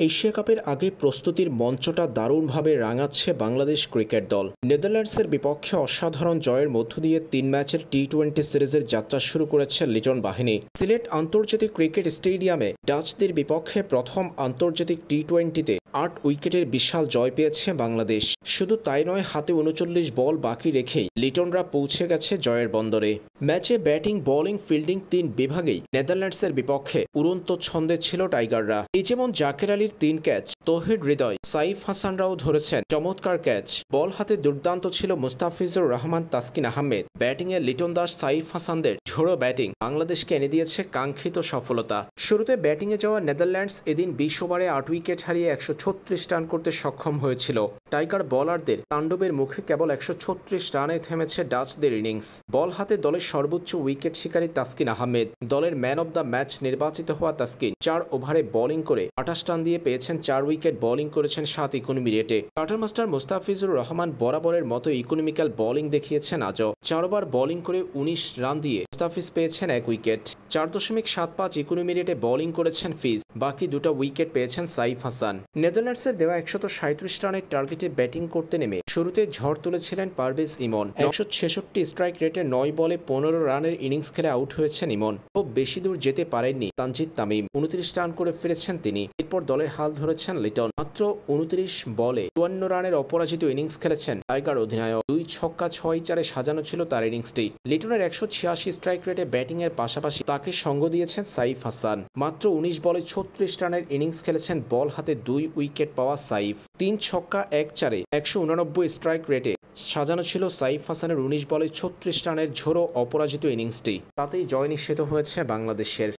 Asia কাপের আগে প্রস্তুতির মঞ্চটা দারুণভাবে রাঙাচ্ছে বাংলাদেশ ক্রিকেট দল। নেদারল্যান্ডসের বিপক্ষে অসাধারণ জয়ের মধ্য দিয়ে ৩ ম্যাচের টি-20 সিরিজের যাত্রা শুরু করেছে লিটন বাহিনী। সিলেট আন্তর্জাতিক ক্রিকেট স্টেডিয়ামে ডাচদের বিপক্ষে প্রথম আন্তর্জাতিক টি-20তে ৮ উইকেটের বিশাল জয় পেয়েছে বাংলাদেশ। শুধু তাই নয়, হাতে ৩৯ বল বাকি রেখেই লিটনরা পৌঁছে গেছে জয়ের বন্দরে। ম্যাচে ব্যাটিং, বোলিং, ফিল্ডিং ৩ বিভাগেই নেদারল্যান্ডসের বিপক্ষে উড়ন্ত ছন্দে ছিল টাইগাররা। এই যেমন জাকের আলীর ৩ ক্যাচ, তৌহিদ হৃদয়, সাইফ হাসানরাও ধরেছেন চমৎকার ক্যাচ। বল হাতে দুর্দান্ত ছিল মুস্তাফিজুর রহমান, তাসকিন আহমেদ। ব্যাটিংয়ে লিটন দাস, সাইফ হাসানদের ঝোড়ো ব্যাটিং বাংলাদেশকে এনে দিয়েছে কাঙ্ক্ষিত সফলতা। শুরুতে ব্যাটিংয়ে যাওয়া নেদারল্যান্ডস এদিন ২০ ওভারে ৮ উইকেট হারিয়ে ১৩৬ রান করতে সক্ষম হয়েছিল। টাইগার বোলারদের তাণ্ডবের মুখে কেবল ১৩৬ রানে থেমেছে ডাচদের ইনিংস। বল হাতে দলের সর্বোচ্চ উইকেট শিকারী তাসকিন আহমেদ। দলের ম্যান অব দ্য ম্যাচ নির্বাচিত হওয়া তাসকিন ৪ ওভারে বোলিং করে ২৮ রান দিয়ে পেয়েছেন ৪ উইকেট। বোলিং করেছেন ৭ ইকোনমি রেটে। কাটার মাস্টার মুস্তাফিজুর রহমান বরাবরের মতো ইকোনমিক্যাল বোলিং দেখিয়েছেন আজও। ৪ ওভার বোলিং করে ১৯ রান দিয়ে মুস্তাফিজ পেয়েছেন ১ উইকেট। ৪.৭৫ ইকোনমি রেটে বোলিং করেছেন ফিজ। বাকি ২টা উইকেট পেয়েছেন সাইফ হাসান। নেদারল্যান্ডসের দেওয়া ১৩৭ রানের টার্গেটে ব্যাটিং করতে নেমে শুরুতে ঝড় তুলেছিলেন পারভেজ ইমন। ১৬৬ স্ট্রাইক রেটে ৯ বলে ১৫ রানের ইনিংস খেলে আউট হয়েছেন ইমন। খুব বেশি দূর যেতে পারেননি তানজিদ তামিম। ২৯ রান করে ফিরেছেন তিনি। এরপর দলের হাল ধরেছেন লিটন। মাত্র ২৯ বলে ৫৪ রানের অপরাজিত ইনিংস খেলেছেন টাইগার অধিনায়ক। ২ ছক্কা ৬ চারে সাজানো ছিল তার ইনিংসটি। লিটনের ১৮৬ স্ট্রাইক রেটে ব্যাটিং এর পাশাপাশি তাকে সঙ্গ দিয়েছেন সাইফ হাসান। মাত্র ১৯ বলে ৩৬ রানের ইনিংস খেলেছেন বল হাতে ২ উইকেট পাওয়া সাইফ। ৩ ছক্কা ১ চারে ১৮৯ স্ট্রাইক রেটে সাজানো ছিল সাইফ হাসানের ১৯ বলে ৩৬ রানের ঝোড়ো অপরাজিত ইনিংসটি। তাতেই জয় নিশ্চিত হয়েছে বাংলাদেশের।